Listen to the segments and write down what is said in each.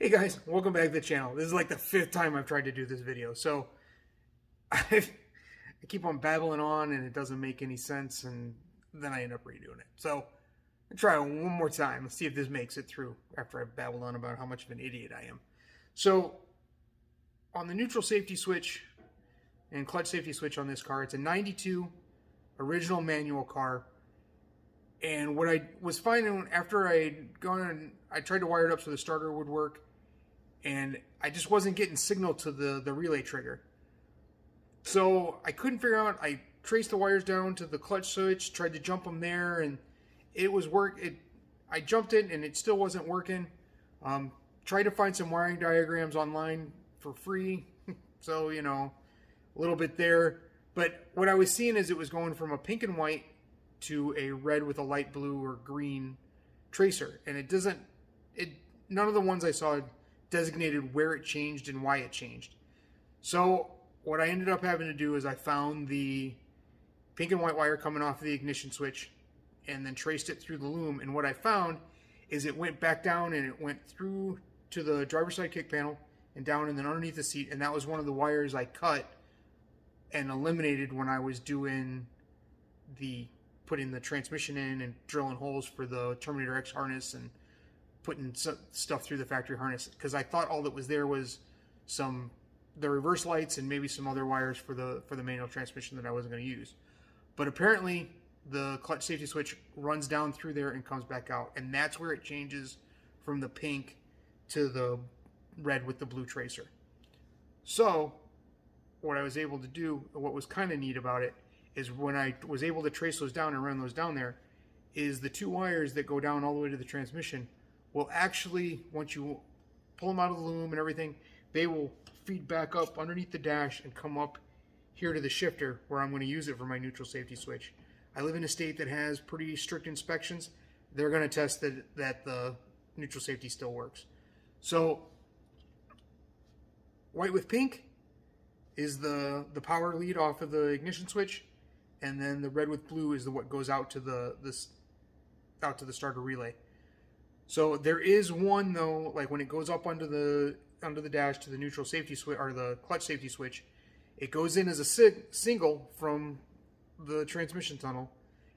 Hey guys, welcome back to the channel. This is like the 5th time I've tried to do this video. So I keep on babbling on and it doesn't make any sense, and then I end up redoing it. So I'll try one more time. Let's see if this makes it through after I've babbled on about how much of an idiot I am. So on the neutral safety switch and clutch safety switch on this car, it's a 92 original manual car. And what I was finding after I'd gone and I tried to wire it up so the starter would work, and I just wasn't getting signal to the relay trigger. So I couldn't figure out, I traced the wires down to the clutch switch, tried to jump them there, and it was I jumped it and it still wasn't working. Tried to find some wiring diagrams online for free. So, you know, a little bit there. But what I was seeing is it was going from a pink and white to a red with a light blue or green tracer. And none of the ones I saw designated where it changed and why it changed. So what I ended up having to do is I found the pink and white wire coming off of the ignition switch and then traced it through the loom. And what I found is it went back down and it went through to the driver's side kick panel and down and then underneath the seat. And that was one of the wires I cut and eliminated when I was doing putting the transmission in and drilling holes for the Terminator X harness and putting stuff through the factory harness, because I thought all that was there was the reverse lights and maybe some other wires for the manual transmission that I wasn't going to use. But apparently the clutch safety switch runs down through there and comes back out, and that's where it changes from the pink to the red with the blue tracer. So what I was able to do, what was kind of neat about it, is when I was able to trace those down and run those down there, is the two wires that go down all the way to the transmission will actually, once you pull them out of the loom and everything, they will feed back up underneath the dash and come up here to the shifter where I'm going to use it for my neutral safety switch. I live in a state that has pretty strict inspections. They're going to test that the neutral safety still works. So white with pink is the power lead off of the ignition switch, and then the red with blue is what goes out to the starter relay. So there is one though, like when it goes up under the dash to the neutral safety switch or the clutch safety switch, it goes in as a single from the transmission tunnel,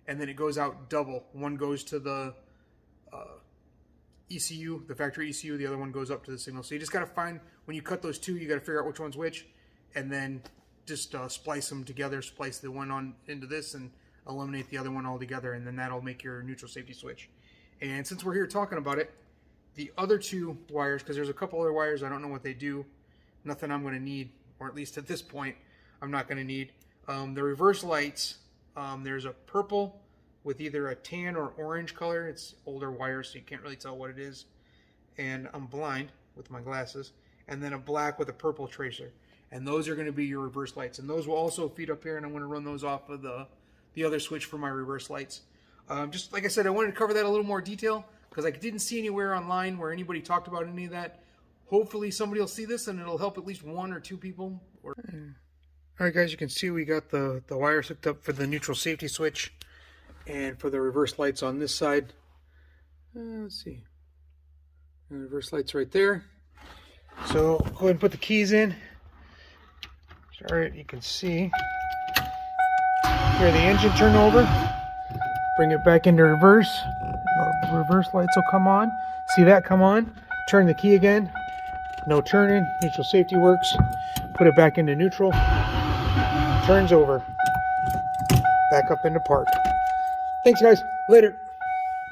and then it goes out double. One goes to the ECU, the factory ECU, the other one goes up to the signal. So you just got to find, when you cut those two, you got to figure out which one's which, and then just splice them together, splice the one on into this and eliminate the other one altogether, and then that'll make your neutral safety switch. And since we're here talking about it, the other two wires, because there's a couple other wires, I don't know what they do, nothing I'm going to need, or at least at this point, I'm not going to need. The reverse lights, there's a purple with either a tan or orange color. It's older wires, so you can't really tell what it is. And I'm blind with my glasses. And then a black with a purple tracer. And those are going to be your reverse lights. And those will also feed up here, and I'm going to run those off of the other switch for my reverse lights. Just like I said, I wanted to cover that a little more detail because I didn't see anywhere online where anybody talked about any of that. Hopefully somebody will see this and it'll help at least one or two people. Alright guys, you can see we got the wires hooked up for the neutral safety switch and for the reverse lights on this side. Let's see. The reverse lights right there. So go ahead and put the keys in. Alright, you can see. Hear the engine turn over. Bring it back into reverse. The reverse lights will come on. See that come on? Turn the key again. No turning. Neutral safety works. Put it back into neutral. Turns over. Back up into park. Thanks guys. Later.